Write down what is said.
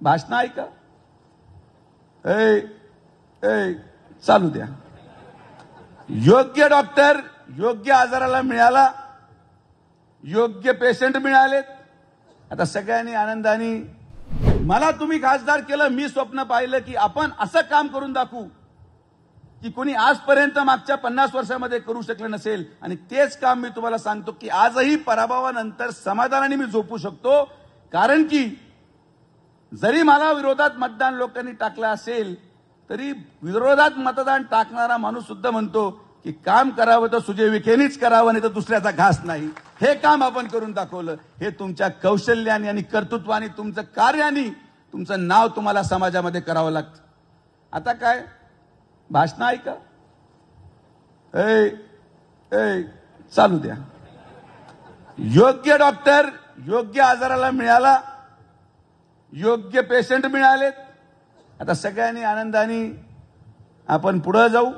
भाषण ऐका. ए ए चालू द्या. योग्य डॉक्टर योग्य आजाराला मिळाला, योग्य पेशंट मिळालेत. आता सगळ्यांनी आनंदाने मला तुम्ही खासदार केलं. मी स्वप्न पाहिलं की आपण असं काम करून दाखवू की कोणी आजपर्यंत मागच्या 50 वर्षामध्ये करू शकलं नसेल. आणि तेच काम मी तुम्हाला सांगतो की आजही पराभवानंतर समाधानाने मी झोपू शकतो. कारण की जरी मला विरोधात मतदान लोकांनी टाकलं असेल तरी विरोधात मतदान टाकणारा माणूस सुद्धा म्हणतो की काम करावं तर सुजय विखेनीच करावं, नाही तर दुसऱ्याचा घास नाही. हे काम आपण करून दाखवलं. हे तुमच्या कौशल्याने आणि कर्तृत्वाने, तुमचं कार्याने तुमचं नाव तुम्हाला समाजामध्ये करावं लागतं. आता काय भाषण ऐका. ए ए चालू द्या. योग्य डॉक्टर योग्य आजाराला मिळाला, योग्य पेशंट मिळालेत. आता सगळ्यांनी आनंदाने आपण पुढे जाऊ.